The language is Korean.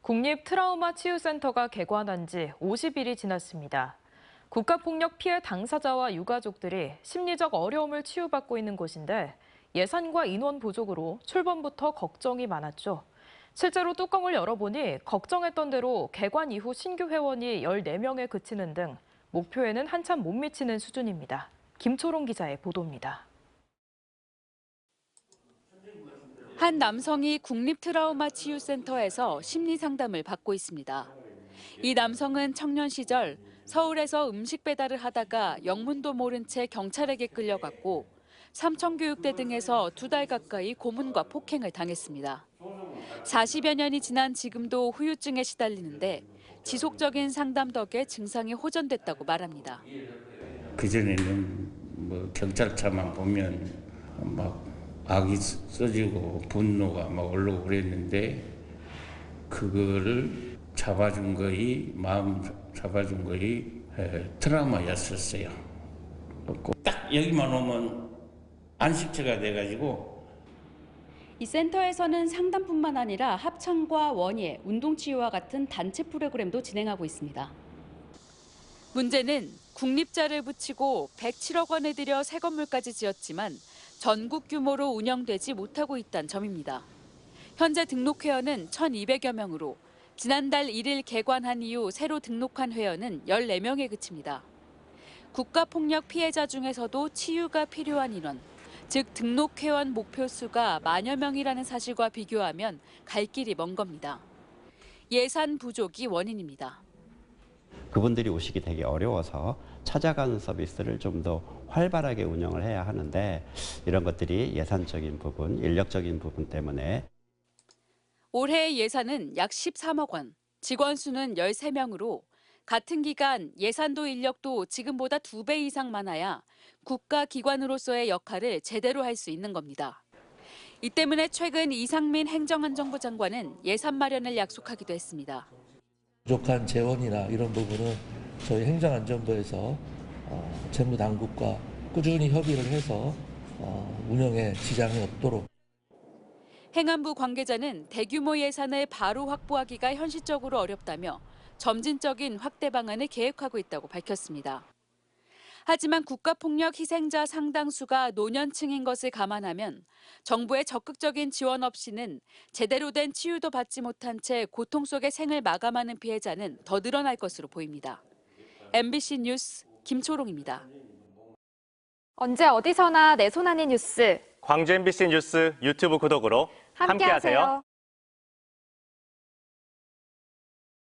국립트라우마치유센터가 개관한 지 50일이 지났습니다. 국가폭력 피해 당사자와 유가족들이 심리적 어려움을 치유받고 있는 곳인데 예산과 인원 부족으로 출범부터 걱정이 많았죠. 실제로 뚜껑을 열어보니 걱정했던 대로 개관 이후 신규 회원이 14명에 그치는 등 목표에는 한참 못 미치는 수준입니다. 김초롱 기자의 보도입니다. 한 남성이 국립트라우마치유센터에서 심리상담을 받고 있습니다. 이 남성은 청년 시절 서울에서 음식 배달을 하다가 영문도 모른 채 경찰에게 끌려갔고 삼청교육대 등에서 2달 가까이 고문과 폭행을 당했습니다. 40여 년이 지난 지금도 후유증에 시달리는데 지속적인 상담 덕에 증상이 호전됐다고 말합니다. 그전에는 경찰차만 보면 막 악이 써지고 분노가 막 올라오고 그랬는데 그거를 잡아준 거이 마음 잡아준 거이 트라우마였었어요. 딱 여기만 오면 안식처가 돼가지고. 이 센터에서는 상담뿐만 아니라 합창과 원예, 운동치유와 같은 단체 프로그램도 진행하고 있습니다. 문제는 국립자를 붙이고 107억 원을 들여 새 건물까지 지었지만 전국 규모로 운영되지 못하고 있다는 점입니다. 현재 등록 회원은 1,200여 명으로 지난달 1일 개관한 이후 새로 등록한 회원은 14명에 그칩니다. 국가폭력 피해자 중에서도 치유가 필요한 인원, 즉 등록 회원 목표 수가 10,000여 명이라는 사실과 비교하면 갈 길이 먼 겁니다. 예산 부족이 원인입니다. 그분들이 오시기 되게 어려워서 찾아가는 서비스를 좀 더 활발하게 운영을 해야 하는데 이런 것들이 예산적인 부분, 인력적인 부분 때문에. 올해의 예산은 약 13억 원, 직원 수는 13명으로 같은 기간 예산도 인력도 지금보다 2배 이상 많아야 국가기관으로서의 역할을 제대로 할 수 있는 겁니다. 이 때문에 최근 이상민 행정안전부 장관은 예산 마련을 약속하기도 했습니다. 부족한 재원이나 이런 부분은 저희 행정안전부에서 재무당국과 꾸준히 협의를 해서 운영에 지장이 없도록. 행안부 관계자는 대규모 예산을 바로 확보하기가 현실적으로 어렵다며 점진적인 확대 방안을 계획하고 있다고 밝혔습니다. 하지만 국가폭력 희생자 상당수가 노년층인 것을 감안하면 정부의 적극적인 지원 없이는 제대로 된 치유도 받지 못한 채 고통 속의 생을 마감하는 피해자는 더 늘어날 것으로 보입니다. MBC 뉴스 김초롱입니다. 언제 어디서나 내 손 안의 뉴스. 광주 MBC 뉴스 유튜브 구독으로 함께하세요.